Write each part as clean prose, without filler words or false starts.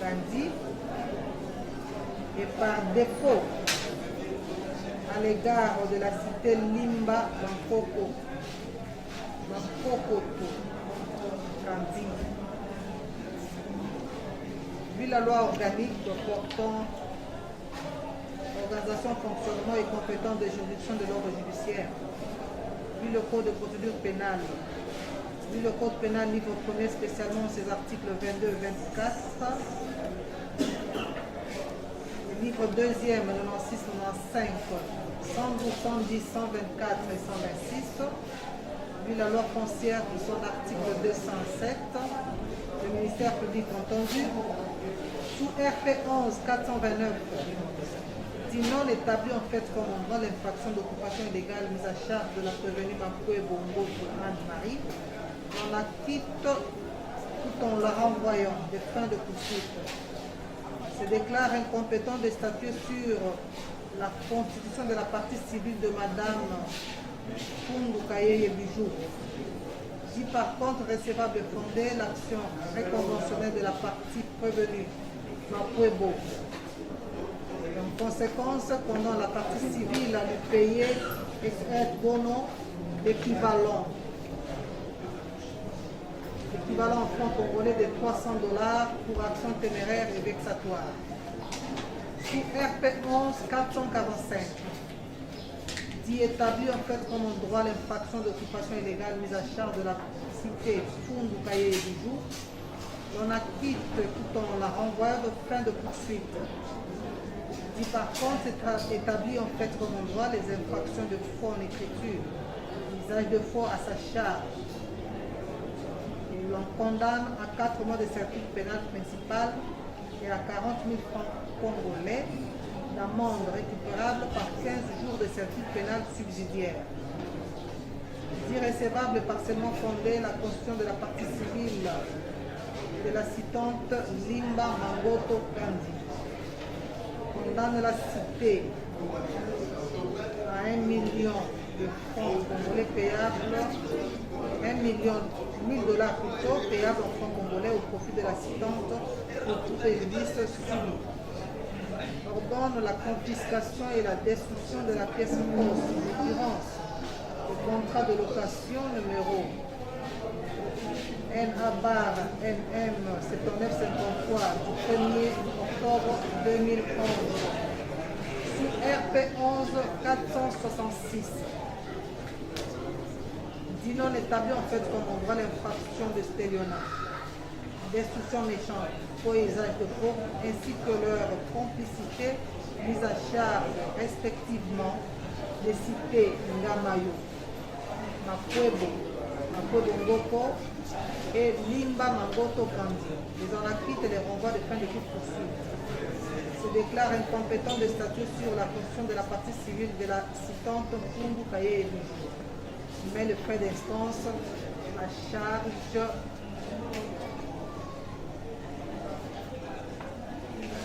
Kandi et par défaut à l'égard de la cité Limba Makokoto Kandi. Vu la loi organique portant organisation, fonctionnement et compétence des juridictions de l'ordre judiciaire, vu le code de procédure pénale, vu le code pénal livre 1er spécialement ses articles 22 et 24, le livre 2e 96, 95, 112, 110, 124 et 126, vu la loi foncière de son article 207, le ministère public entendu, sous RP 11 429, dit non établi en fait comme on voit l'infraction d'occupation illégale mise à charge de la prévenue Mapoué Bongo pour Anne-Marie, on acquitte tout en la renvoyant des fins de poursuite. Se déclare incompétent de statuer sur la constitution de la partie civile de Madame Fundou Kaye Bijou. Dit par contre recevable et fondé l'action réconventionnelle de la partie prévenue Mapoué Bongo. En conséquence, pendant la partie civile à lui payer un bono équivalent en francs congolais de $300 pour action téméraire et vexatoire. Sous RP 11 445, dit établi en fait comme un droit l'infraction d'occupation illégale mise à charge de la cité Fundou Kaye Bijou, l'on acquitte tout en la renvoyant de fin de poursuite. Dit par contre établi en fait comme un droit les infractions de faux en écriture, l'usage de faux à sa charge. Et l'on condamne à 4 mois de servitude pénale principale et à 40 000 francs congolais d'amende récupérable par 15 jours de servitude pénale subsidiaire. Dit recevable partiellement fondé la constitution de la partie civile de la citante Limba Mangoto Kandi. Condamne la cité à 1 million de francs congolais payables, 1 million, $1000 plutôt, payables en francs congolais au profit de la citante pour tout préjudice subi. Ordonne la confiscation et la destruction de la pièce fausse, en l'occurrence le contrat de location numéro NA/NM 7953 du 1er octobre 2011 sous RP 11 466. Dit non établi en fait comme on voit l'infraction de stélionnage, destruction méchante, faux et usage de faux, ainsi que leur complicité mise à charge respectivement des cités Ngamayo, Makwebo Ngoko et Limba Mangoto Kandi. Les en acquitte et les renvois de fin de toute poursuite. Se déclare incompétent de statuer sur la fonction de la partie civile de la citante Fundou Kaye Bijou. Mais le frais d'instance à charge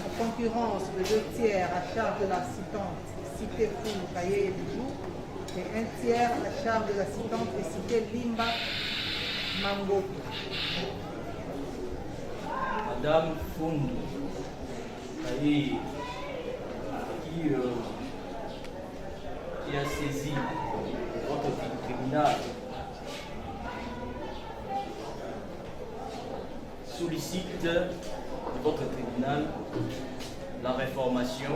en concurrence de 2 tiers à charge de la citante cité Fundou Kaye Bijou et 1 tiers à charge de la citante et cité Limba Mango. Madame Fundou Kaye qui a saisi votre tribunal sollicite de votre tribunal la réformation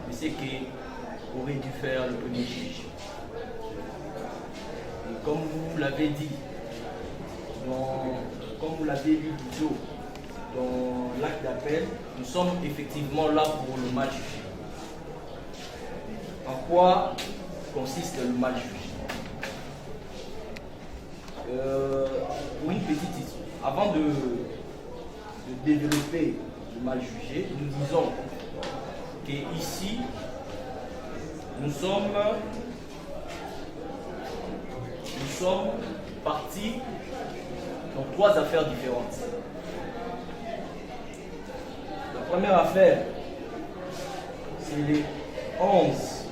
de ce qu'aurait dû faire le premier juge. Et comme vous l'avez dit, comme vous l'avez lu plutôt dans l'acte d'appel, nous sommes effectivement là pour le mal jugé. En quoi consiste le mal jugé? Pour une petite histoire, avant de développer le mal jugé, nous disons qu'ici, nous sommes partis dans 3 affaires différentes. La première affaire, c'est les 11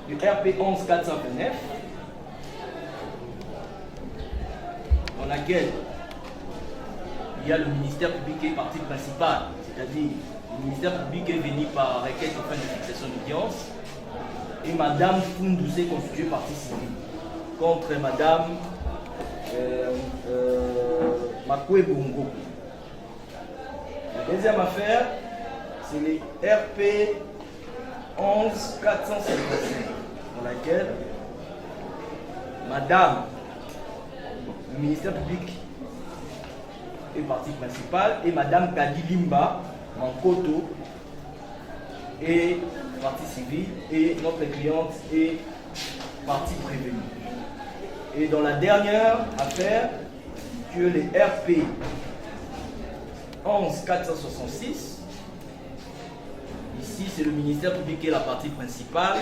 du RP 11 429, dans laquelle il y a le ministère public qui est partie principale, c'est-à-dire le ministère public est venu par requête en fin de fixation d'audience, et Madame Fundou s'est constituée partie civile contre Madame Makwe Bongo. La deuxième affaire, c'est les RP 11455, dans laquelle Madame, le ministère public est partie principale, et Madame Kadilimba Mankoto est partie civile, et notre cliente est partie prévenue. Et dans la dernière affaire, que les RP 11466, ici c'est le ministère public qui est la partie principale,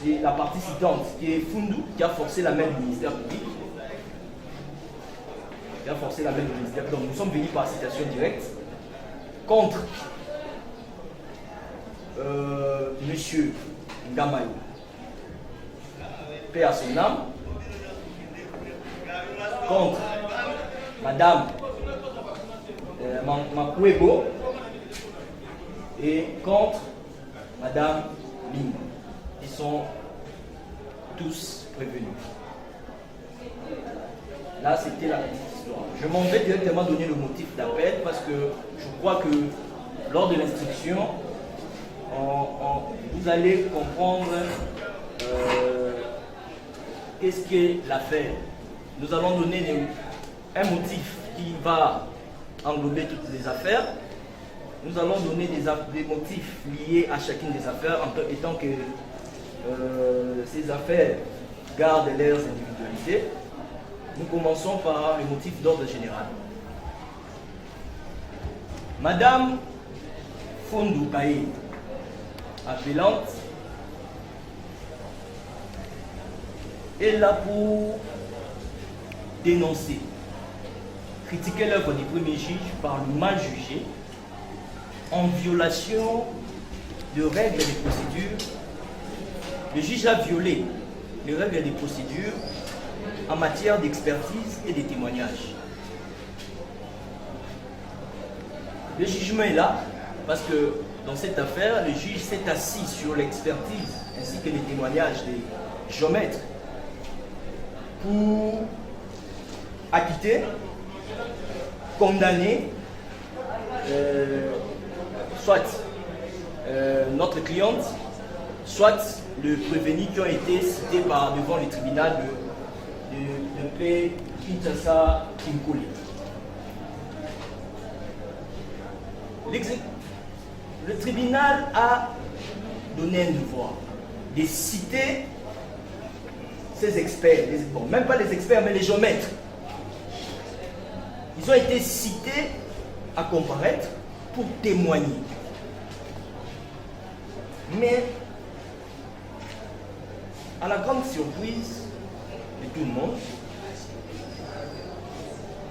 c'est la partie citante qui est Fundou, qui a forcé la main du ministère public. Qui a forcé la main du ministère. Donc nous sommes venus par citation directe contre Monsieur Ngamayo, paix à son âme, contre Madame Makwebo et contre Madame Lim. Ils sont tous prévenus. Là, c'était la petite histoire. Je m'en vais directement donner le motif d'appel parce que je crois que lors de l'instruction, vous allez comprendre qu'est-ce qu'est l'affaire. Nous allons donner un motif qui va englober toutes les affaires. Nous allons donner des motifs liés à chacune des affaires étant que ces affaires gardent leurs individualités. Nous commençons par le motif d'ordre général. Madame Fondou Kaye, appelante, est là pour dénoncer, critiquer l'œuvre du premier juge par le mal jugé en violation de règles et de procédures. Le juge a violé les règles et des procédures en matière d'expertise et de témoignage. Le jugement est là parce que dans cette affaire, le juge s'est assis sur l'expertise ainsi que les témoignages des géomètres pour acquitter, condamner soit notre cliente, soit le prévenu qui ont été cités devant le tribunal de paix Kinshasa Kinkoli. Le tribunal a donné un devoir de citer ces experts, bon, même pas les experts, mais les géomètres. Ils ont été cités à comparaître pour témoigner. Mais, à la grande surprise de tout le monde,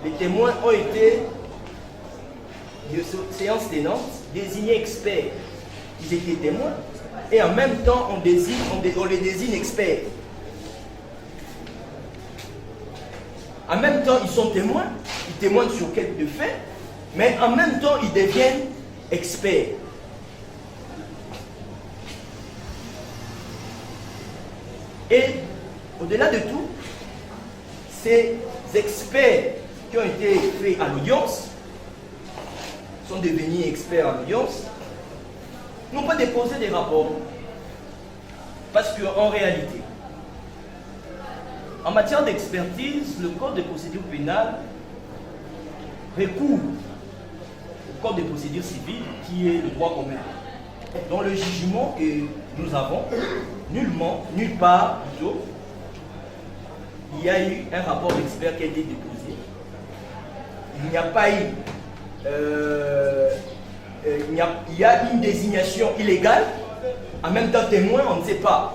les témoins ont été, de séance tenante, désignés experts. Ils étaient témoins et en même temps on les désigne experts. En même temps ils sont témoins, ils témoignent sur quelques faits, mais en même temps ils deviennent experts. Et au-delà de tout, ces experts qui ont été faits à l'audience sont devenus experts à l'audience, n'ont pas déposé des rapports. Parce qu'en réalité, en matière d'expertise, le Code de procédure pénale recourt au Code de procédure civile qui est le droit commun. Dans le jugement que nous avons, nulle part, plutôt, il y a eu un rapport d'expert qui a été déposé. Il n'y a pas eu il y a une désignation illégale, en même temps témoin, on ne sait pas.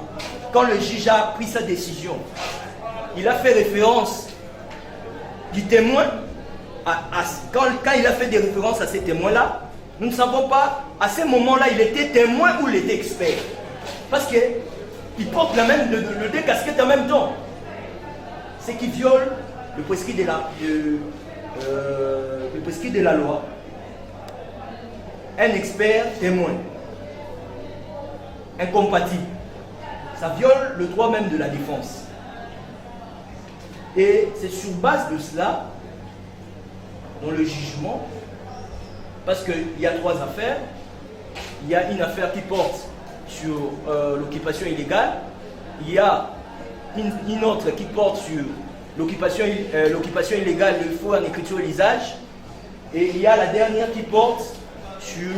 Quand le juge a pris sa décision, il a fait référence du témoin, quand il a fait des références à ces témoins-là, nous ne savons pas, à ce moment-là, il était témoin ou il était expert. Parce qu'il porte le deux casquettes en même temps. Ce qui viole le prescrit de la loi, un expert témoin, incompatible. Ça viole le droit même de la défense. Et c'est sur base de cela, dans le jugement, parce qu'il y a trois affaires. Il y a une affaire qui porte sur l'occupation illégale, il y a une autre qui porte sur l'occupation illégale, le faux en écriture et l'usage, et il y a la dernière qui porte sur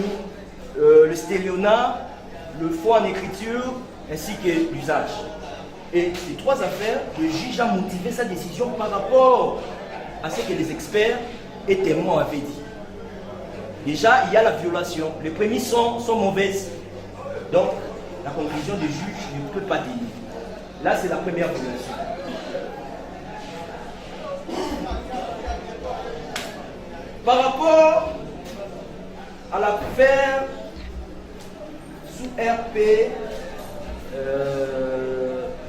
le stéléonat, le faux en écriture ainsi que l'usage. Et ces trois affaires, le juge a motivé sa décision par rapport à ce que les experts et témoins avaient dit. Déjà, il y a la violation. Les prémices sont mauvaises. Donc, la conclusion du juge ne peut pas tenir. Là, c'est la première violation. Par rapport à l'affaire sous RP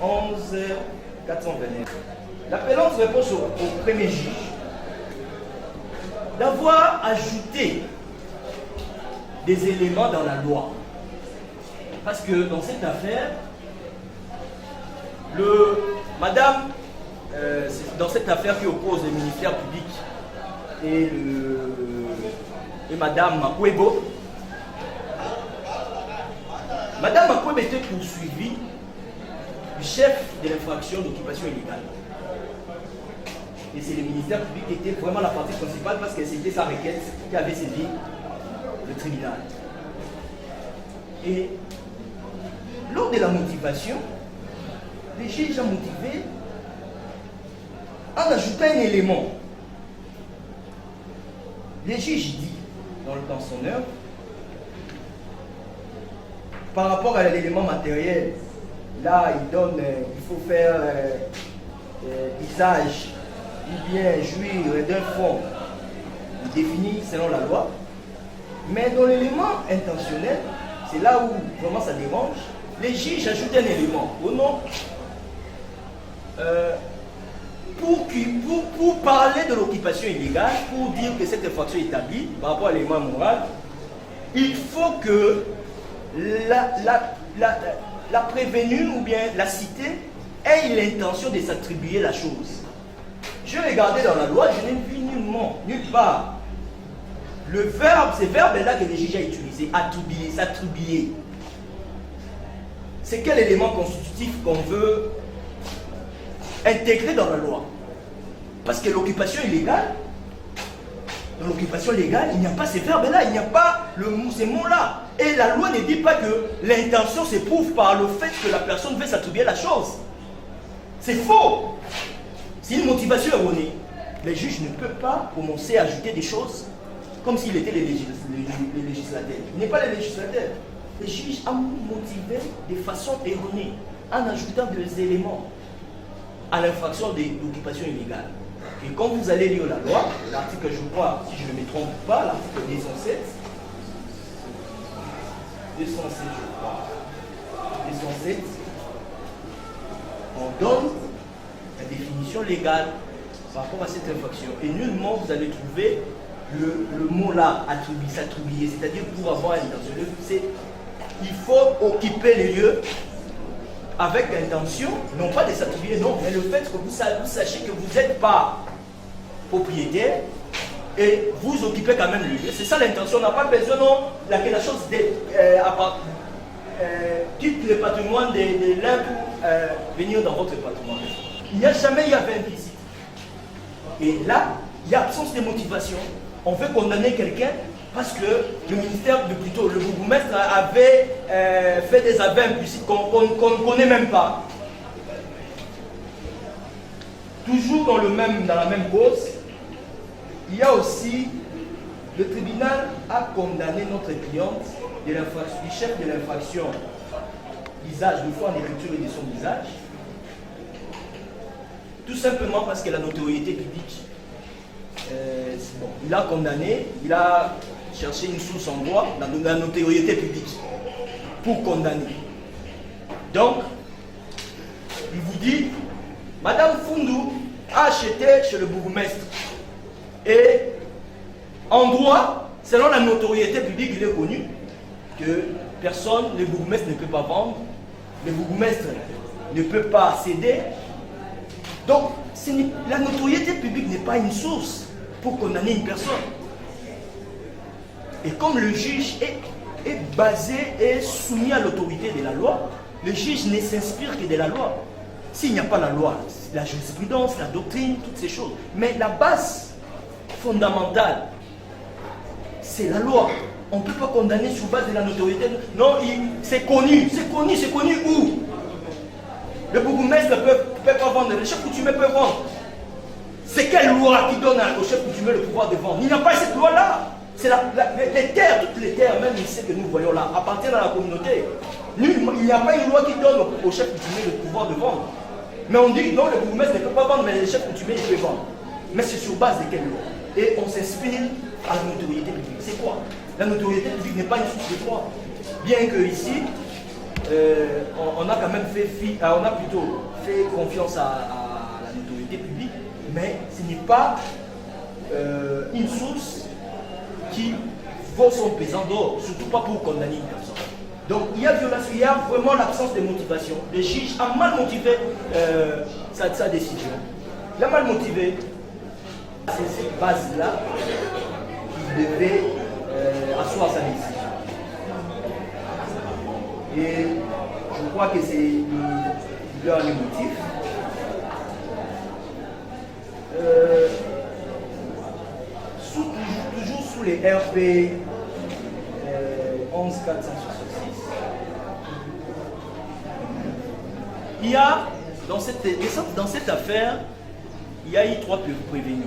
11-429, l'appellant se reproche au premier juge d'avoir ajouté des éléments dans la loi. Parce que dans cette affaire, dans cette affaire qui oppose le ministère public et Madame Makwebo, Madame Makwebo était poursuivie du chef de l'infraction d'occupation illégale. Et c'est le ministère public qui était vraiment la partie principale parce que c'était sa requête qui avait saisi le tribunal. Et lors de la motivation, le juge a motivé en ajoutant un élément. Le juge dit dans son œuvre, par rapport à l'élément matériel, là il faut faire usage ou bien jouir d'un fonds défini selon la loi. Mais dans l'élément intentionnel, c'est là où vraiment ça dérange. Les juges ajoutent un élément au nom pour parler de l'occupation illégale, pour dire que cette infraction est établie par rapport à l'élément moral. Il faut que la prévenue ou bien la cité ait l'intention de s'attribuer la chose. Je regardais dans la loi, je n'ai vu nullement, nulle part. Le verbe, c'est verbe-là que le juge a utilisé, attribuer, s'attribuer. C'est quel élément constitutif qu'on veut intégrer dans la loi? Parce que l'occupation illégale, dans l'occupation légale, il n'y a pas ces verbes-là, il n'y a pas ces mots-là. Et la loi ne dit pas que l'intention s'éprouve par le fait que la personne veut s'attribuer la chose. C'est faux. C'est une motivation erronée. Le juge ne peut pas commencer à ajouter des choses comme s'il était le législateur. Il n'est pas le législateur. Le juge a motivé de façon erronée en ajoutant des éléments à l'infraction de l'occupation illégale. Et quand vous allez lire la loi, l'article, je crois, si je ne me trompe pas, l'article 207, je crois, 207, on donne la définition légale par rapport à cette infraction. Et nullement vous allez trouver le mot là, s'attribuer, c'est-à-dire pour avoir une intention. Il faut occuper les lieux avec l'intention, non pas de s'attribuer, non, mais le fait que vous sachiez que vous n'êtes pas propriétaire et vous occupez quand même le lieu. C'est ça l'intention. On n'a pas besoin, non, que la chose quitte le patrimoine de l'un pour venir dans votre patrimoine. Il n'y a jamais eu affaire implicite. Et là, il y a absence de motivation. On veut condamner quelqu'un parce que le ministère, plutôt le bourgmestre avait fait des aveux implicites qu'on ne connaît même pas. Toujours dans la même cause, il y a aussi, le tribunal a condamné notre cliente du chef de l'infraction d'usage de foi en écriture et de son usage, tout simplement parce que la notoriété publique, il a condamné, il a cherché une source en droit, la notoriété publique, pour condamner. Donc, il vous dit, Madame Fundou a acheté chez le bourgmestre. Et en droit, selon la notoriété publique, il est connu que personne, le bourgmestre ne peut pas vendre, le bourgmestre ne peut pas céder. Donc, la notoriété publique n'est pas une source pour condamner une personne. Et comme le juge est basé et soumis à l'autorité de la loi, le juge ne s'inspire que de la loi. S'il n'y a pas la loi, la jurisprudence, la doctrine, toutes ces choses. Mais la base fondamentale, c'est la loi. On ne peut pas condamner sur base de la notoriété. Non, c'est connu. C'est connu où? Le bourgmestre ne peut pas vendre, le chef coutumier peut vendre. C'est quelle loi qui donne au chef coutumier le pouvoir de vendre? Il n'y a pas cette loi-là. C'est les terres, toutes les terres, même ici que nous voyons là, appartiennent à la communauté. Il n'y a pas une loi qui donne au chef coutumier le pouvoir de vendre. Mais on dit non, le bourgmestre ne peut pas vendre, mais le chef coutumier il peut vendre. Mais c'est sur base de quelle loi? Et on s'inspire à la notoriété publique. C'est quoi? La notoriété publique n'est pas une source de droit. Bien que ici, on a quand même on a plutôt fait confiance à la notoriété publique, mais ce n'est pas une source qui vaut son pesant d'or, surtout pas pour condamner une personne. Donc il y a violation, il y a vraiment l'absence de motivation. Le juge a mal motivé sa décision. Il a mal motivé. C'est cette base-là qui devait asseoir sa décision. Et je crois que c'est leur motif. Toujours sous les RP 11466, il y a, dans cette affaire, il y a eu 3 prévenus.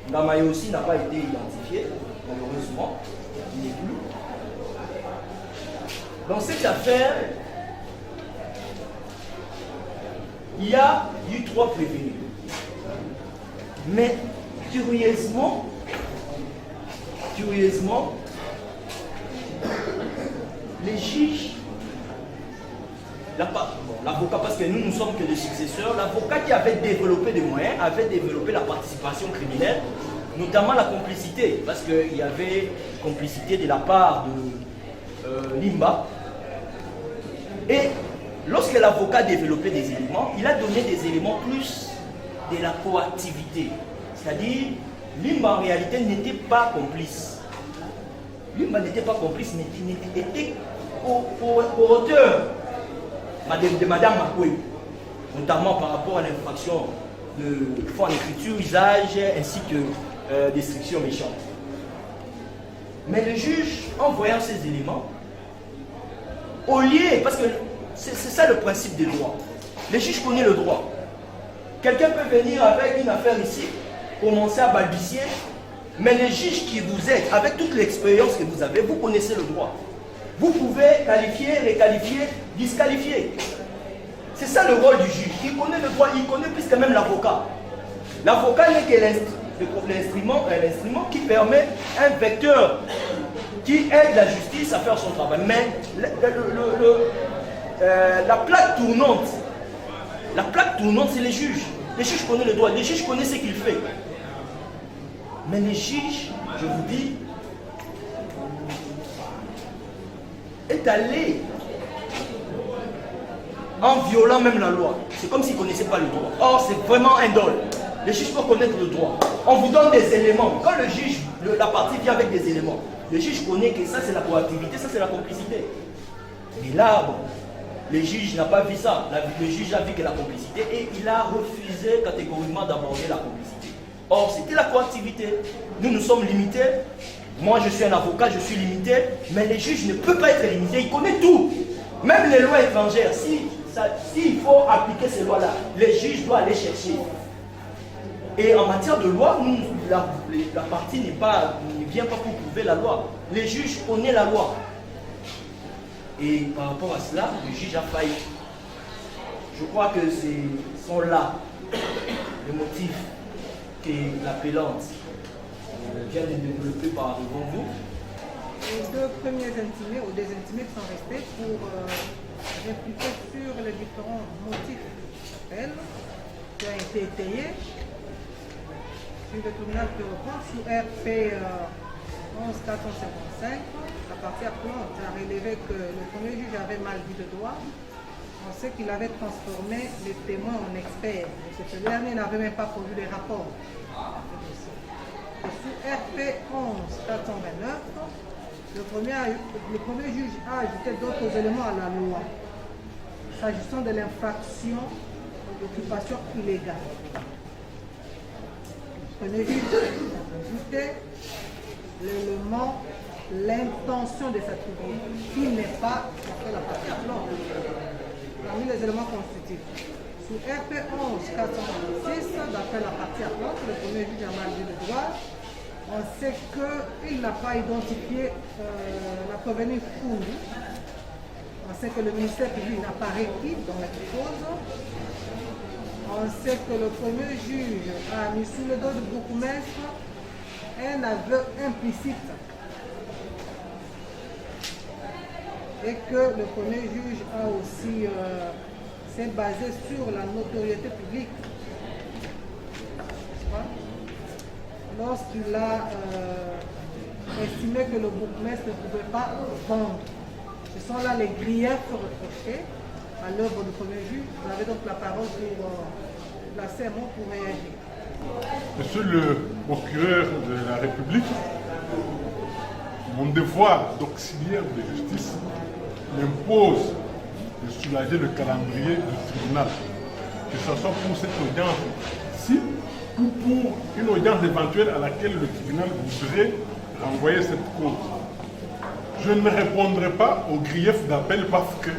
Ndamaye aussi n'a pas été identifié, malheureusement, il n'est plus. Dans cette affaire, il y a eu 3 prévenus. Mais curieusement, les juges, l'avocat, parce que nous sommes que des successeurs, l'avocat qui avait développé des moyens, avait développé la participation criminelle, notamment la complicité, parce qu'il y avait complicité de la part de Limba. Et lorsque l'avocat développait des éléments, il a donné des éléments plus de la coactivité. C'est-à-dire, Limba en réalité n'était pas complice. Limba n'était pas complice, mais il était au hauteur de Madame Makwe, notamment par rapport à l'infraction de faux en écriture, usage, ainsi que destruction méchante. Mais le juge, en voyant ces éléments, au lieu, parce que c'est ça le principe des droits, le juge connaît le droit. Quelqu'un peut venir avec une affaire ici, commencer à balbutier, mais le juge qui vous êtes, avec toute l'expérience que vous avez, vous connaissez le droit. Vous pouvez qualifier, réqualifier, disqualifier. C'est ça le rôle du juge. Il connaît le droit, il connaît plus que même l'avocat. L'avocat n'est que l'instrument qui permet un vecteur qui aide la justice à faire son travail. Mais la plaque tournante, c'est les juges. Les juges connaissent le droit, les juges connaissent ce qu'il fait. Mais les juges, je vous dis, est allé en violant même la loi. C'est comme s'il ne connaissait pas le droit. Or, c'est vraiment un dol. Les juges peuvent connaître le droit. On vous donne des éléments. Quand le juge, la partie vient avec des éléments, le juge connaît que ça c'est la proactivité, ça c'est la complicité. Mais là, bon, le juge n'a pas vu ça. Le juge a vu que la complicité et il a refusé catégoriquement d'aborder la complicité. Or, c'était la proactivité. Nous sommes limités. Moi, je suis un avocat, je suis limité. Mais les juges ne peuvent pas être limités. Ils connaissent tout. Même les lois étrangères. S'il faut appliquer ces lois-là, les juges doivent aller chercher. Et en matière de loi, la partie ne vient pas pour prouver la loi. Les juges connaissent la loi. Et par rapport à cela, le juge a failli. Je crois que ce sont là les motifs que l'appellante vient de développer par devant vous. Les 2 premiers intimés ou des intimés sont restés pour réfléchir sur les différents motifs d'appel. qui a été étayé. Puis le tribunal peut reprendre sous RP 11455. La partie appelante a relevé que le premier juge avait mal dit de droit. On sait qu'il avait transformé les témoins en experts. Et que ce dernier n'avait même pas produit les rapports. Et sous RP 11429, le premier juge a ajouté d'autres éléments à la loi, s'agissant de l'infraction d'occupation illégale. Le premier juge a ajouté l'élément l'intention de s'attribuer, qui n'est pas après la partie appelante, parmi les éléments constitutifs. Sous RP 11 446, d'après la partie appelante, le premier juge a mal dit le droit. On sait qu'il n'a pas identifié la provenue Foundou. On sait que le ministère public n'a pas requis dans la cause. On sait que le premier juge a mis sous le dos du bourgmestre un aveu implicite. Et que le premier juge a aussi s'est basé sur la notoriété publique. Lorsqu'il a estimé que le bourgmestre ne pouvait pas vendre. Ce sont là les griefs reprochés à l'œuvre du premier juge. Vous avez donc la parole pour placer un mot pour réagir. Monsieur le procureur de la République, mon devoir d'auxiliaire de justice m'impose de soulager le calendrier du tribunal, que ce soit pour cette audience-ci ou pour une audience éventuelle à laquelle le tribunal voudrait renvoyer cette cause. Je ne répondrai pas aux griefs d'appel parce que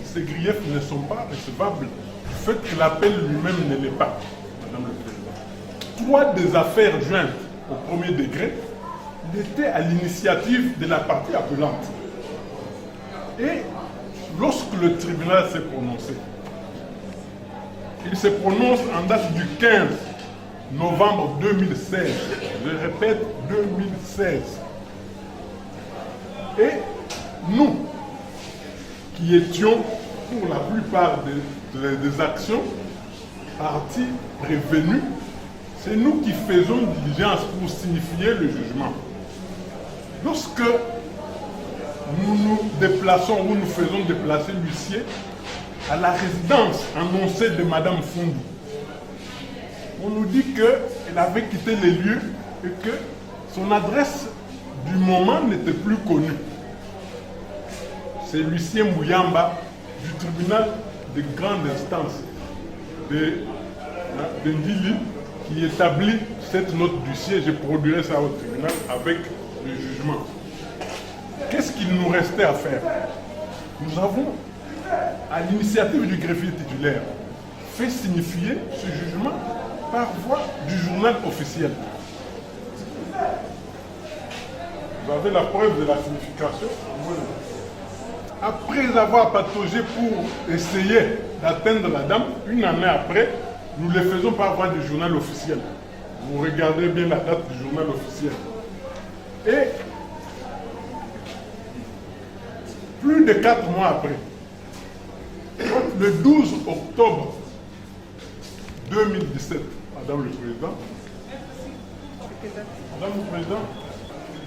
ces griefs ne sont pas recevables du fait que l'appel lui-même ne l'est pas, Madame le Président. Trois des affaires jointes au premier degré étaient à l'initiative de la partie appelante. Et lorsque le tribunal s'est prononcé, il se prononce en date du 15 novembre 2016. Je répète, 2016. Et nous, qui étions pour la plupart des actions, parties prévenues, c'est nous qui faisons diligence pour signifier le jugement. Lorsque nous nous déplaçons ou nous faisons déplacer l'huissier à la résidence annoncée de Madame Foundou, on nous dit qu'elle avait quitté les lieux et que son adresse du moment n'était plus connue. C'est l'huissier Mouyamba du tribunal de grande instance de Ndili qui établit cette note d'huissier. Je produirai ça au tribunal avec le jugement. Qu'est-ce qu'il nous restait à faire? Nous avons, à l'initiative du greffier titulaire, fait signifier ce jugement par voie du journal officiel. Vous avez la preuve de la signification. Après avoir pataugé pour essayer d'atteindre la dame, une année après, nous le faisons par voie du journal officiel. Vous regardez bien la date du journal officiel. Et plus de 4 mois après, le 12 octobre 2017, Madame le Président, Madame le Président,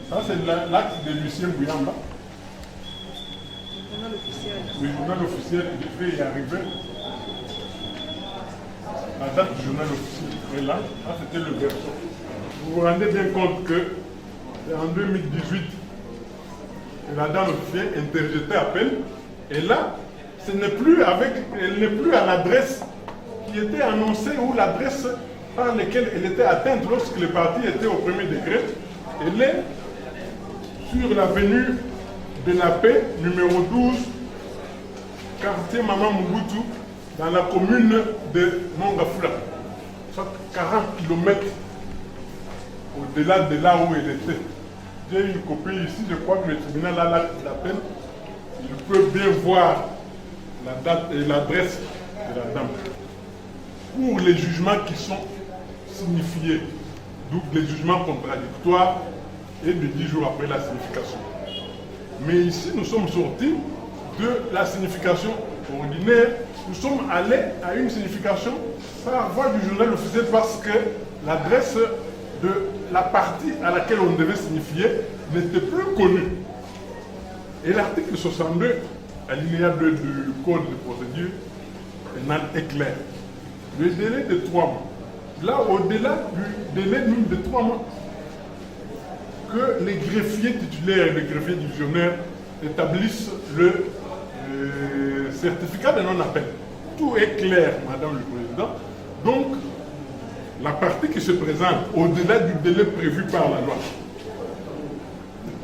ça c'est l'acte de Lucien Bouyamba. Le journal officiel, il devait y arriver. La date du journal officiel. Et là, c'était le verso. Vous vous rendez bien compte que c'est en 2018 que la dame vient interjeter appel. Et là, elle n'est plus à l'adresse qui était annoncée ou l'adresse par laquelle elle était atteinte lorsque le parti était au premier degré. Elle est sur l'avenue de la Paix, numéro 12, quartier Maman Mobutu, dans la commune de Mongafula. Soit 40 km au-delà de là où elle était. J'ai une copie ici, je crois que le tribunal a l'appel. Il peut bien voir la date et l'adresse de la dame. Pour les jugements qui sont signifiés, donc les jugements contradictoires et de 10 jours après la signification. Mais ici, nous sommes sortis de la signification ordinaire, nous sommes allés à une signification Par voie du journal officiel parce que l'adresse de la partie à laquelle on devait signifier n'était plus connue. Et l'article 62, alinéa 2 du Code de procédure pénale est clair. Le délai de 3 mois. Là, au-delà du délai même de 3 mois, que les greffiers titulaires et les greffiers divisionnaires établissent le certificat de non-appel. Tout est clair, Madame le Président. Donc, la partie qui se présente au-delà du délai prévu par la loi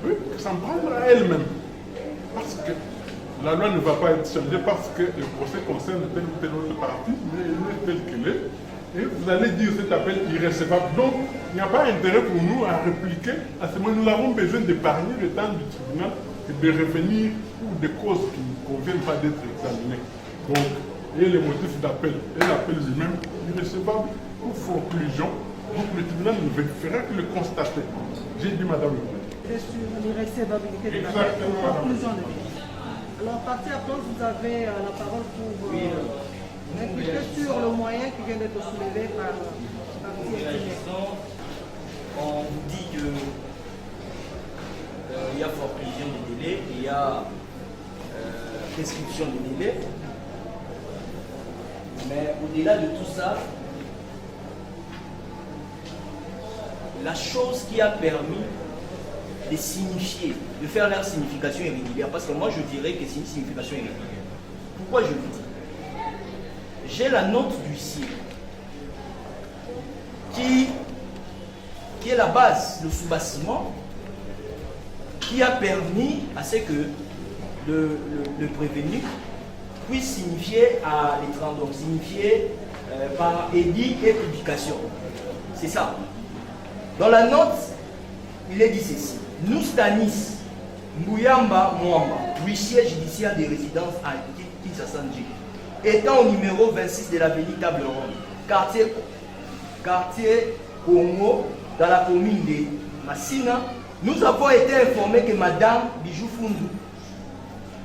peut s'en prendre à elle-même. Parce que la loi ne va pas être changée parce que le procès concerne telle ou telle autre partie, mais elle est telle qu'elle est. Et vous allez dire cet appel irrécevable. Donc, il n'y a pas intérêt pour nous à répliquer. À ce moment, nous avons besoin d'épargner le temps du tribunal et de revenir pour des causes qui ne conviennent pas d'être examinées. Donc, et les motifs d'appel et l'appel lui-même irrécevable pour conclusion. Donc, le tribunal ne fera que le constater. J'ai dit, Madame le Président. C'est sur l'irrécevabilité de l'appel et la conclusion de l'audience. Alors, partie après, vous avez la parole pour inquiéter sur le moyen qui vient d'être soulevé par partie estimaire. On vous dit que il y a forclusion des délais, il y a prescription des délais. Mais au-delà de tout ça, la chose qui a permis de signifier, de faire leur signification irrégulière, parce que moi je dirais que c'est une signification irrégulière. Pourquoi je le dis? J'ai la note d'huissier qui est la base, le sous-bassement, qui a permis à ce que le prévenu puisse signifier à l'étranger, donc signifier par édit et publication. C'est ça. Dans la note, il est dit ceci. Nous, Stanis Mouyamba Mwamba, huissier judiciaire des résidences à Kinshasa-Ndji, étant au numéro 26 de l'avenue Table Ronde, quartier Congo, dans la commune de Massina, nous avons été informés que Madame Bijou Fundu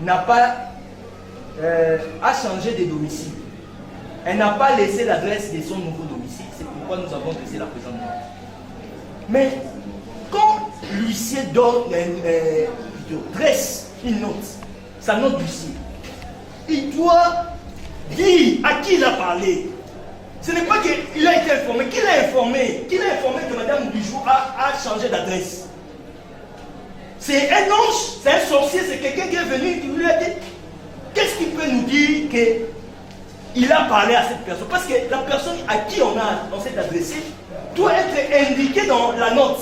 n'a pas a changé de domicile. Elle n'a pas laissé l'adresse de son nouveau domicile. C'est pourquoi nous avons laissé la présente note. Mais quand l'huissier dresse une note, sa note d'huissier, il doit dire à qui il a parlé. Ce n'est pas qu'il a été informé, qu'il a informé que Madame Bijou a changé d'adresse. C'est un ange, c'est un sorcier, c'est quelqu'un qui est venu qui lui a dit. Qu'est-ce qui peut nous dire qu'il a parlé à cette personne? Parce que la personne à qui on s'est adressé doit être indiquée dans la note.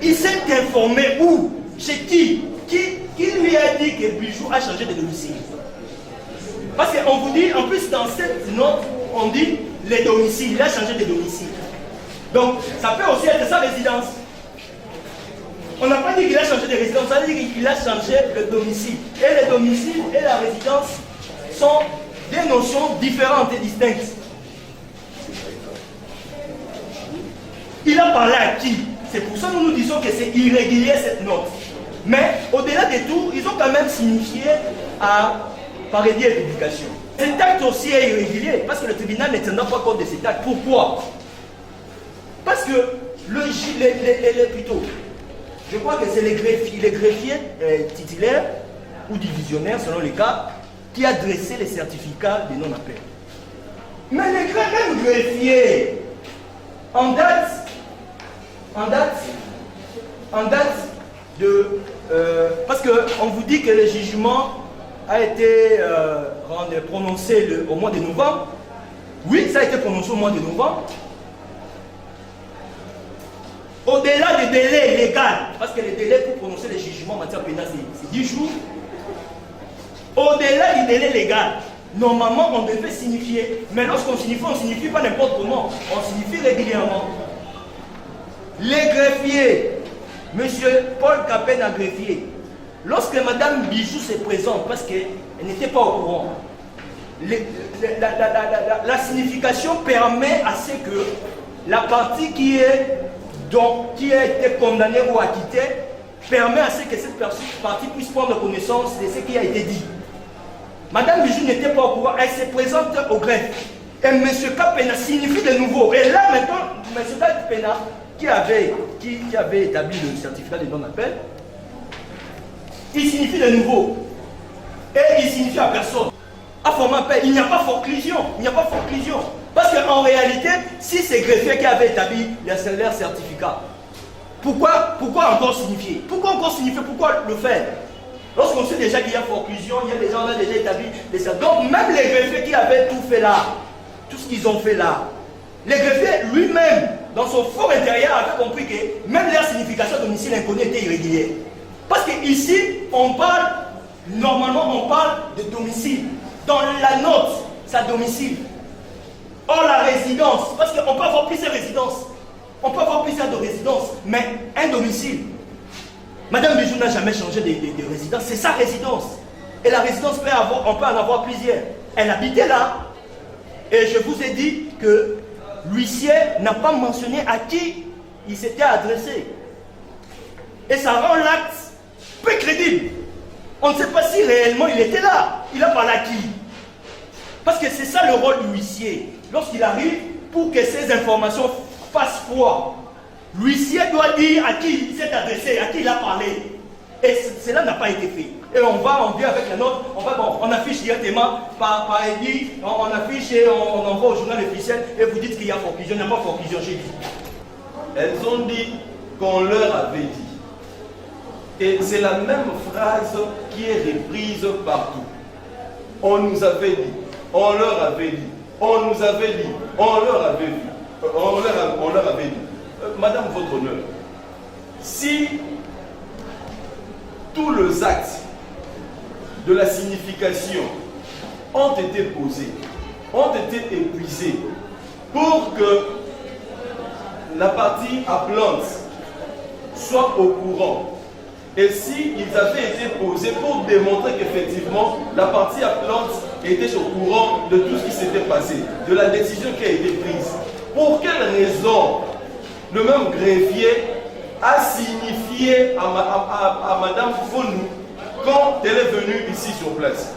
Il s'est informé où? Chez qui? Qui lui a dit que Bijou a changé de domicile? Parce qu'on vous dit, en plus dans cette note, on dit les domiciles, il a changé de domicile. Donc ça peut aussi être sa résidence. On n'a pas dit qu'il a changé de résidence, on a dit qu'il a changé de domicile. Et le domicile et la résidence sont des notions différentes et distinctes. Il a parlé à qui? C'est pour ça que nous disons que c'est irrégulier cette note. Mais au-delà de tout, ils ont quand même signifié par édit et publication. Cet acte aussi est irrégulier parce que le tribunal ne tiendra pas compte de cet acte. Pourquoi? Parce que plutôt, je crois que c'est les greffiers titulaires ou divisionnaires, selon les cas, qui a dressé les certificats de non-appel. Mais les mêmes greffiers, en date de... parce qu'on vous dit que le jugement a été prononcé au mois de novembre. Oui, ça a été prononcé au mois de novembre. Au-delà du délai légal, parce que le délai pour prononcer les jugements en matière pénale, c'est 10 jours. Au-delà du délai légal, normalement, on devait signifier. Mais lorsqu'on signifie, on ne signifie pas n'importe comment. On signifie régulièrement. Les greffiers, M. Paul Capena greffier, lorsque Mme Bijou se présente, parce qu'elle n'était pas au courant, la signification permet à ce que la partie qui a été condamnée ou acquittée permet à ce que cette partie puisse prendre connaissance de ce qui a été dit. Madame Bijou n'était pas au courant, elle se présente au greffe. Et M. Kapena signifie de nouveau. Et là maintenant, M. Kapena, qui avait établi le certificat de non-appel, il signifie de nouveau. Et il signifie à personne. À former un appel, il n'y a pas forclusion. Il n'y a pas forclusion. Parce qu'en réalité, si c'est greffier qui avait établi leur certificat, pourquoi encore signifier? Pourquoi encore signifier? Pourquoi le faire? Lorsqu'on sait déjà qu'il y a forclusion, il y a des gens qui ont déjà établi les certificats. Donc même les greffiers qui avaient tout fait là, tout ce qu'ils ont fait là, les greffiers lui-même, dans son fort intérieur, avait compris que même leur signification à domicile inconnu était irrégulière. Parce qu'ici, on parle, normalement on parle de domicile. Dans la note, c'est à domicile. Or la résidence, parce qu'on peut avoir plusieurs résidences. On peut avoir plusieurs de résidences, mais un domicile. Madame Bijou n'a jamais changé de résidence, c'est sa résidence. Et la résidence on peut en avoir plusieurs. Elle habitait là. Et je vous ai dit que l'huissier n'a pas mentionné à qui il s'était adressé. Et ça rend l'acte peu crédible. On ne sait pas si réellement il était là. Il a parlé à qui? Parce que c'est ça le rôle du huissier. Lorsqu'il arrive, pour que ces informations fassent foi, l'huissier doit dire à qui il s'est adressé, à qui il a parlé. Et cela n'a pas été fait. Et on vient avec la note, on affiche directement par édit, on affiche et on envoie au journal officiel et vous dites qu'il y a forclusion. Il n'y a pas forclusion chez lui. Elles ont dit qu'on leur avait dit. Et c'est la même phrase qui est reprise partout. On nous avait dit, on leur avait dit, on nous avait dit, on leur avait dit, on leur avait dit. Madame, votre honneur, si tous les actes de la signification ont été posés, ont été épuisés pour que la partie appelante soit au courant. Et s'ils avaient été posés pour démontrer qu'effectivement la partie appelante était au courant de tout ce qui s'était passé, de la décision qui a été prise, pour quelle raison le même greffier a signifié à Madame Founou quand elle est venue ici sur place?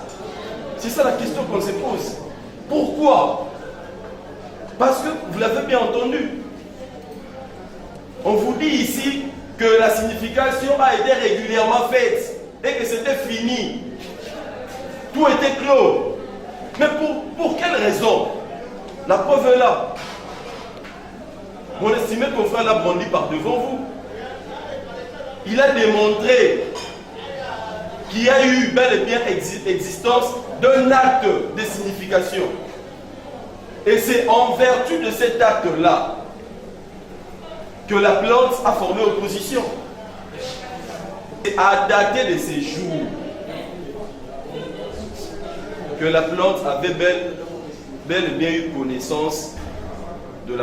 C'est ça la question qu'on se pose. Pourquoi? Parce que vous l'avez bien entendu. On vous dit ici que la signification a été régulièrement faite et que c'était fini. Tout était clos. Mais pour quelle raison? La preuve est là. Mon estimé confrère l'a brandi par devant vous. Il a démontré qu'il y a eu bel et bien existence d'un acte de signification. Et c'est en vertu de cet acte-là que la plante a formé opposition. Et à dater de ces jours, que la plante avait bel et bien eu connaissance de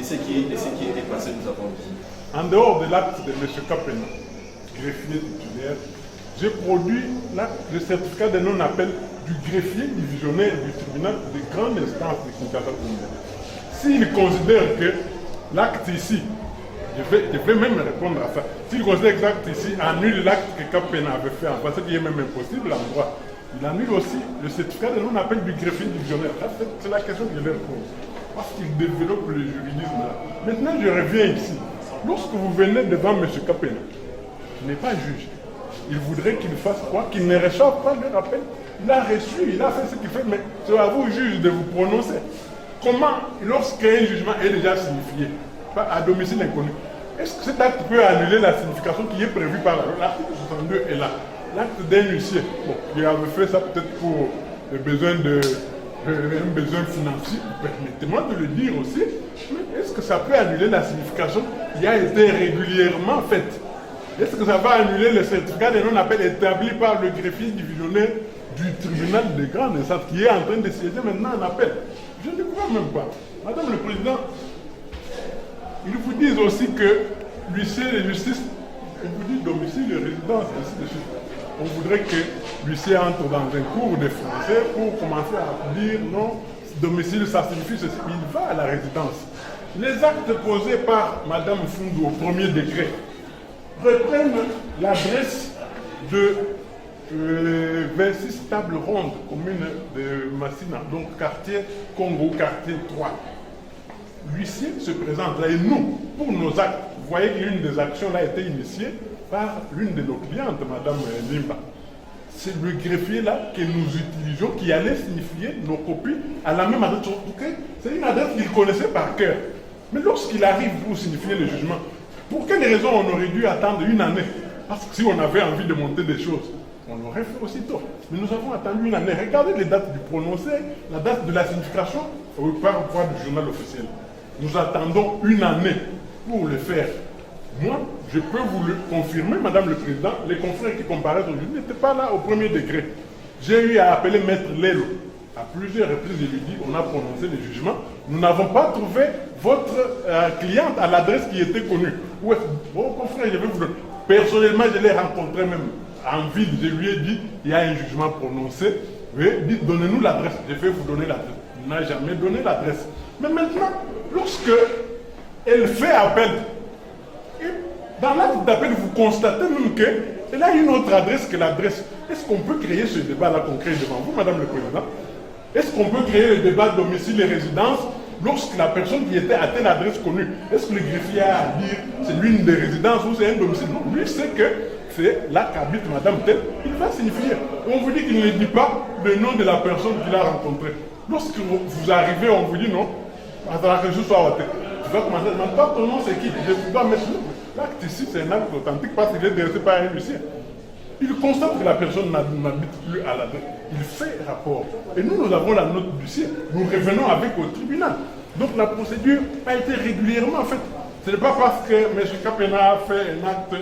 ce qui était passé, nous avons dit. En dehors de l'acte de M. Kapena, greffier titulaire, j'ai produit le certificat de non-appel du greffier divisionnaire du tribunal de grande instance de Kinshasa. S'il considère que l'acte ici, je vais même répondre à ça, s'il considère que l'acte ici annule l'acte que Kapena avait fait, en pensant qu'il est même impossible en droit, il annule aussi le certificat de non-appel du greffier divisionnaire. C'est la question que je leur pose. Parce qu'il développe le juridisme là. Maintenant, je reviens ici. Lorsque vous venez devant M. Kapena, qui n'est pas juge, il voudrait qu'il fasse quoi? Qu'il ne réchauffe pas le rappel. Il a reçu, il a fait ce qu'il fait, mais c'est à vous, juge, de vous prononcer. Comment, lorsqu'un jugement est déjà signifié, à domicile inconnu, est-ce que cet acte peut annuler la signification qui est prévue par l'article 62 est là? L'acte d'un huissier, bon, il avait fait ça peut-être pour le besoin un besoin financier, permettez-moi de le dire aussi, mais est-ce que ça peut annuler la signification qui a été régulièrement faite? Est-ce que ça va annuler le certificat de non-appel établi par le greffier divisionnaire du tribunal de grande instance qui est en train de siéger maintenant en appel? Je ne crois même pas. Madame le Président, ils vous disent aussi que l'huissier de justice, on vous dit domicile, résidence, ainsi de suite. On voudrait que l'huissier entre dans un cours de français pour commencer à dire non, domicile, ça signifie ceci. Il va à la résidence. Les actes posés par Madame Founou au premier décret reprennent l'adresse de 26 tables rondes, commune de Massina, donc quartier Congo, quartier 3. L'huissier se présente là et nous, pour nos actes, vous voyez que l'une des actions là a été initiée par l'une de nos clientes, Madame Limba. C'est le greffier là que nous utilisions qui allait signifier nos copies à la même adresse. C'est une adresse qu'il connaissait par cœur. Mais lorsqu'il arrive pour signifier le jugement, pour quelle raison on aurait dû attendre une année? Parce que si on avait envie de monter des choses, on l'aurait fait aussitôt. Mais nous avons attendu une année. Regardez les dates du prononcé, la date de la signification par voie du journal officiel. Nous attendons une année pour le faire. Moi, je peux vous le confirmer, Madame le Président, les confrères qui comparaissent aujourd'hui n'étaient pas là au premier degré. J'ai eu à appeler Maître Lelo. À plusieurs reprises, je lui dis, on a prononcé le jugement. Nous n'avons pas trouvé votre cliente à l'adresse qui était connue. Où est-ce bon confrère, je vais vous donner. Personnellement, je l'ai rencontré même en ville. Je lui ai dit, il y a un jugement prononcé. Mais dites, donnez-nous l'adresse. Je vais vous donner l'adresse. Il n'a jamais donné l'adresse. Mais maintenant, lorsque elle fait appel, dans l'acte d'appel, vous constatez même qu'elle a une autre adresse que l'adresse. Est-ce qu'on peut créer ce débat-là qu'on crée devant vous, Madame le Président? Est-ce qu'on peut créer le débat domicile et résidence lorsque la personne qui était à telle adresse connue, est-ce que le greffier a à dire c'est l'une des résidences ou c'est un domicile? Non, lui sait que c'est là qu'habite Madame telle, il va signifier. On vous dit qu'il ne dit pas le nom de la personne qu'il a rencontrée. Lorsque vous arrivez, on vous dit non, attends que je sois à tête. Tu vas commencer à demander, toi ton nom c'est qui? Je dois mettre l'acte ici, c'est un acte authentique parce qu'il est dressé par un huissier. Il constate que la personne n'habite plus à l'adresse. Il fait rapport. Et nous avons la note d'huissier. Nous revenons avec au tribunal. Donc la procédure a été régulièrement faite. Ce n'est pas parce que M. Capena a fait un acte,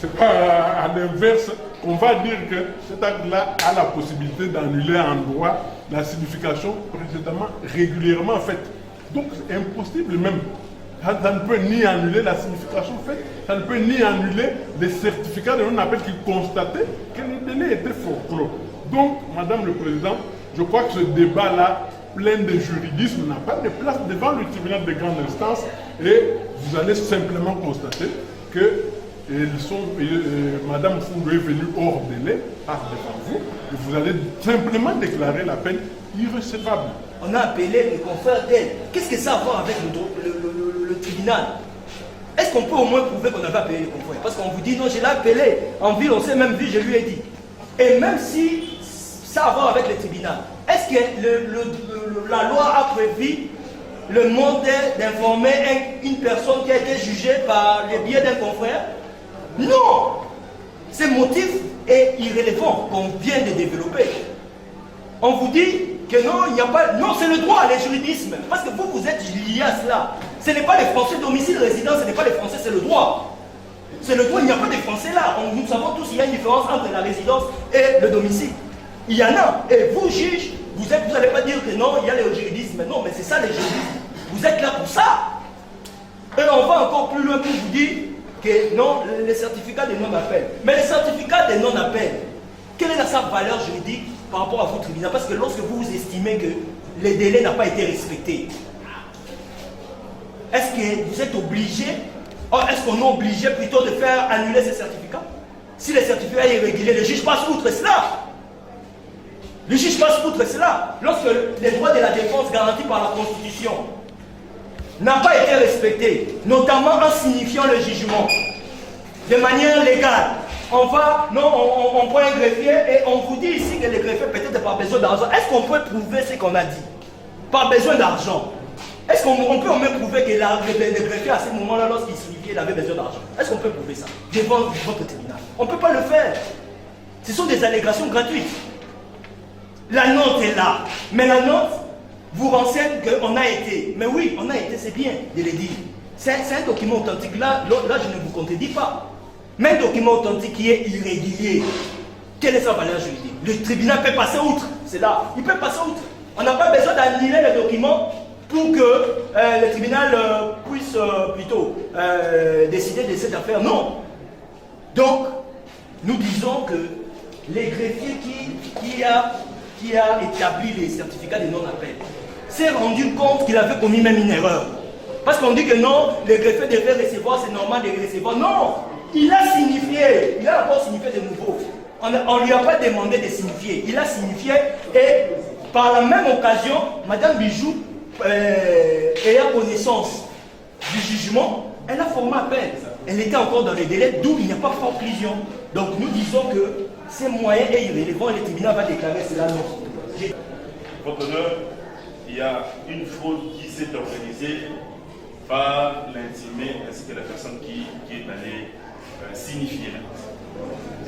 c'est pas à l'inverse qu'on va dire que cet acte-là a la possibilité d'annuler en droit la signification précédemment régulièrement faite. Donc c'est impossible même. Ça ne peut ni annuler la signification faite, ça ne peut ni annuler les certificats de non-appel qui constataient que le délai était fort clos. Donc, Madame le Président, je crois que ce débat-là, plein de juridisme, n'a pas de place devant le tribunal de grande instance et vous allez simplement constater que Madame Foulou est venue hors délai, par devant vous, et vous allez simplement déclarer la peine irrecevable. On a appelé les confrères d'elle. Qu'est-ce que ça a à voir avec le tribunal? Est-ce qu'on peut au moins prouver qu'on avait appelé les confrères? Parce qu'on vous dit non, je l'ai appelé. En ville, on s'est même vu, je lui ai dit. Et même si ça a à voir avec le tribunal, est-ce que la loi a prévu le mandat d'informer une personne qui a été jugée par le biais d'un confrère? Non! Ce motif est irrélevant qu'on vient de développer. On vous dit que non, il n'y a pas... Non, c'est le droit, le juridisme. Parce que vous êtes liés à cela. Ce n'est pas les Français domicile résident, ce n'est pas les Français, c'est le droit. C'est le droit, il n'y a pas de Français là. Nous savons tous qu'il y a une différence entre la résidence et le domicile. Il y en a. Et vous, juges, vous n'allez pas dire que non, il y a le juridisme. Non, mais c'est ça le juridisme. Vous êtes là pour ça. Et on va encore plus loin pour vous dire que non, les certificats de non-appel. Mais les certificats de non-appel, quelle est sa valeur juridique par rapport à votre tribunal? Parce que lorsque vous estimez que le délai n'a pas été respecté, est-ce que vous êtes obligé, est-ce qu'on est obligé plutôt de faire annuler ces certificats? Si le certificat est irrégulier, le juge passe outre cela. Le juge passe outre cela. Lorsque les droits de la défense garantis par la Constitution n'a pas été respecté, notamment en signifiant le jugement de manière légale. On va, non, on prend un greffier et on vous dit ici que le greffier peut-être par besoin d'argent. Est-ce qu'on peut prouver ce qu'on a dit? Par besoin d'argent. Est-ce qu'on peut même prouver que le greffier à ce moment-là, lorsqu'il signifiait, il avait besoin d'argent? Est-ce qu'on peut prouver ça devant votre tribunal? On ne peut pas le faire. Ce sont des allégations gratuites. La note est là. Mais la note vous renseigne qu'on a été. Mais oui, on a été, c'est bien de le dire. C'est un document authentique. Là, je ne vous contredis pas. Mais un document authentique qui est irrégulier, quelle est sa valeur juridique? Le tribunal peut passer outre. C'est là. Il peut passer outre. On n'a pas besoin d'annuler le document pour que le tribunal puisse plutôt décider de cette affaire. Non. Donc, nous disons que les greffiers qui a établi les certificats de non-appel s'est rendu compte qu'il avait commis même une erreur. Parce qu'on dit que non, les greffiers devaient recevoir, c'est normal de recevoir. Non! Il a signifié, il a encore signifié de nouveau. On ne lui a pas demandé de signifier. Il a signifié et par la même occasion, Madame Bijou, ayant connaissance du jugement, elle a formé appel. Elle était encore dans les délais, d'où il n'y a pas forclusion. Donc nous disons que ces moyens est irrélevant et le tribunal va déclarer cela non. Votre honneur, il y a une fraude qui s'est organisée par l'intimé ainsi que la personne qui est allée signifier l'acte.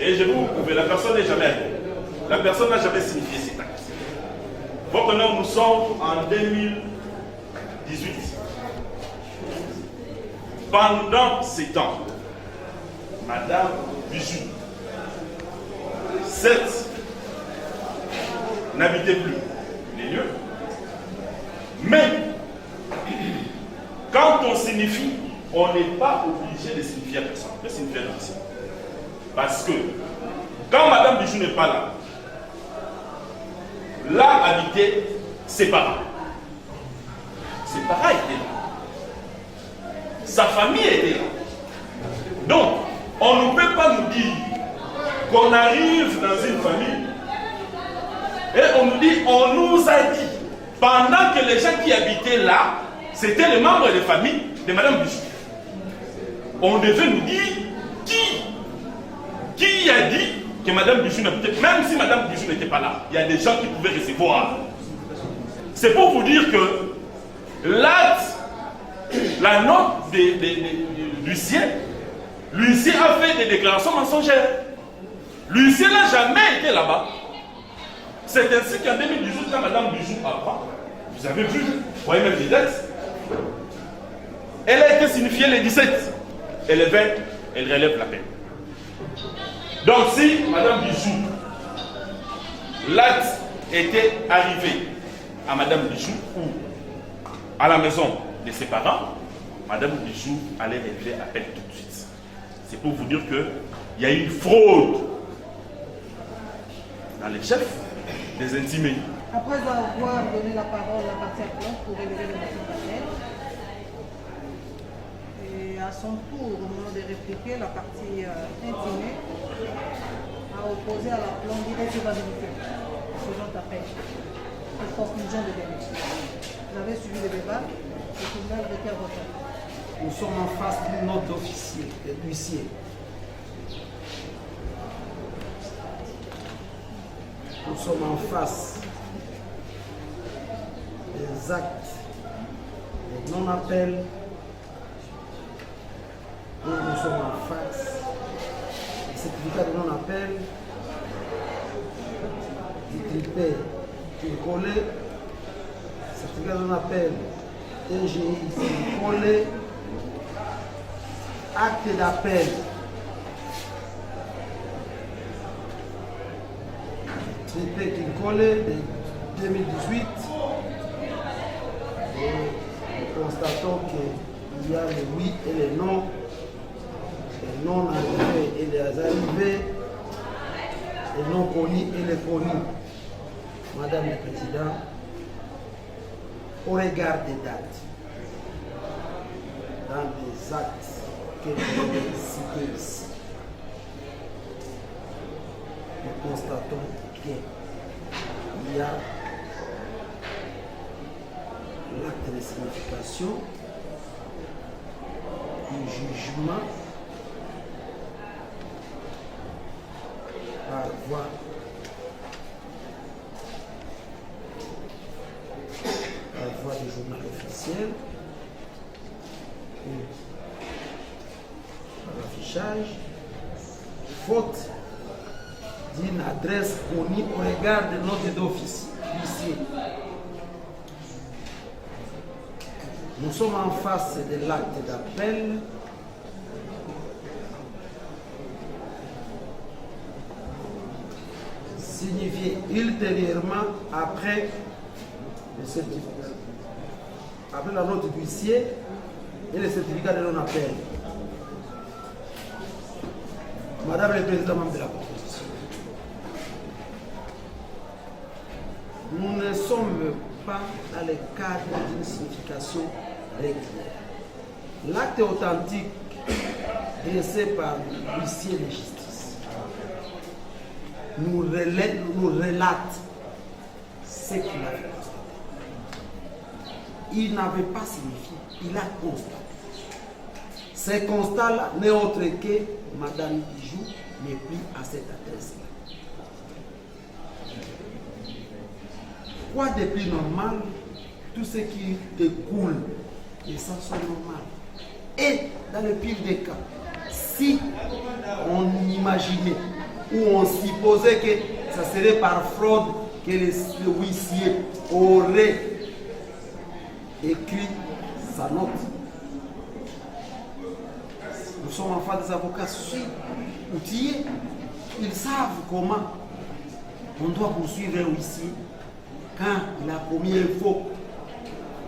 Et je vais vous prouver, la personne n'est jamais allée. La personne n'a jamais signifié cet acte. Votre honneur, nous sommes en 2018. Pendant ces temps, Madame Bijou, certes, n'habitait plus les lieux, mais quand on signifie, on n'est pas obligé de signifier à personne. On peut signifier à l'officier. Parce que quand Madame Bijou n'est pas là, là habitaient ses parents. Ses parents étaient là. Sa famille était là. Donc, on ne peut pas nous dire qu'on arrive dans une famille et on nous dit, on nous a dit, pendant que les gens qui habitaient là, c'était les membres de famille de Madame Bijou. On devait nous dire qui a dit que Madame Bijou n'habitait, même si Madame Bijou n'était pas là, il y a des gens qui pouvaient recevoir. C'est pour vous dire que l'acte, la note de l'huissier a fait des déclarations mensongères. L'huissier n'a jamais été là-bas. C'est ainsi qu'en 2018, quand Madame Bijou apprend, vous avez vu, vous voyez même les dates, elle a été signifiée le 17. Et le 20, elle relève la peine. Donc si Madame Bijou, l'acte était arrivé à Madame Bijou ou à la maison de ses parents, Madame Bijou allait relever appel tout de suite. C'est pour vous dire qu'il y a eu une fraude dans les chefs des intimés. Après avoir donné la parole à la partie appelante pour relever le motif d'appel, et à son tour, au moment de répliquer, la partie intimée a opposé à la plan d'irrécevabilité ce genre d'appel et conclusion de délai. Vous avez suivi le débat, le tribunal requiert votre avis. Nous sommes en face d'une note d'officier, d'huissier. Nous sommes en face des actes de non-appel et nous sommes en face des certificats de non-appel, du tripé qui est collé, certificat de non-appel, TGI qui est collé, acte d'appel. Tripé qui est collé de 2018. Et nous constatons qu'il y a le oui et le non. Les non arrivés et les arrivés. Les non connus et les connus. Madame la Présidente, au regard des dates, dans les actes que vous avez cités ici, nous constatons qu'il y a l'acte de signification, du jugement par voie du journal officiel ou par affichage, faute d'une adresse connue au regard de note d'office ici. Nous sommes en face de l'acte d'appel signifié ultérieurement après le certificat. Après la note d'huissier et le certificat de non-appel. Madame le Président, membre de la proposition, nous ne sommes pas dans le cadre d'une signification régulière. L'acte authentique dressé par l'huissier de justice nous relate ce qu'il a fait. Il n'avait pas signifié, il a constaté. Ce constat-là n'est autre que Madame Bijou n'est plus à cette adresse-là. Quoi de plus normal, tout ce qui découle de ça soit normal. Et dans le pire des cas, si on imaginait ou on supposait que ça serait par fraude que le huissier aurait écrit sa note, nous sommes enfin des avocats outillés. Ils savent comment on doit poursuivre un huissier quand il a commis un faux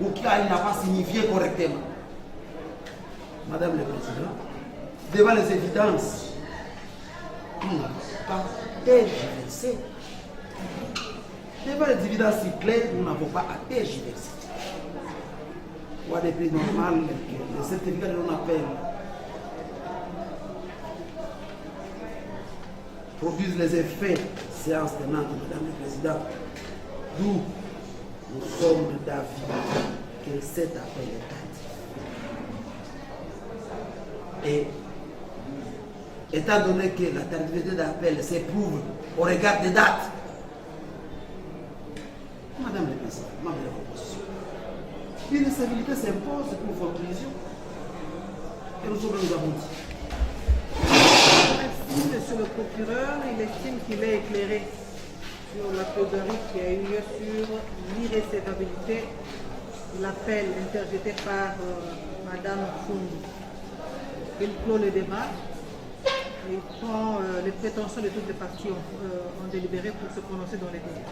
ou qu'il n'a pas signifié correctement. Madame le Président, devant les évidences, nous n'avons pas tergiversé. Devant les évidences si claires, nous n'avons pas à tergiverser. Quoi de plus normal que le certificat de non-appel produisent les effets séance tenante, Madame le Président, d'où nous sommes d'avis que cet appel est tardif. Et étant donné que la tardivité d'appel s'éprouve au regard des dates, Madame le Président, Madame la proposition, l'irréciprocité s'impose pour votre vision. Et nous sommes nous avons dit. Merci, Monsieur le procureur. Il estime qu'il est éclairé sur la plaidoirie qui a eu lieu sur l'irrécevabilité de l'appel interjeté par Madame Fundu. Il clôt le débat et il prend les prétentions de toutes les parties ont délibéré pour se prononcer dans les délais.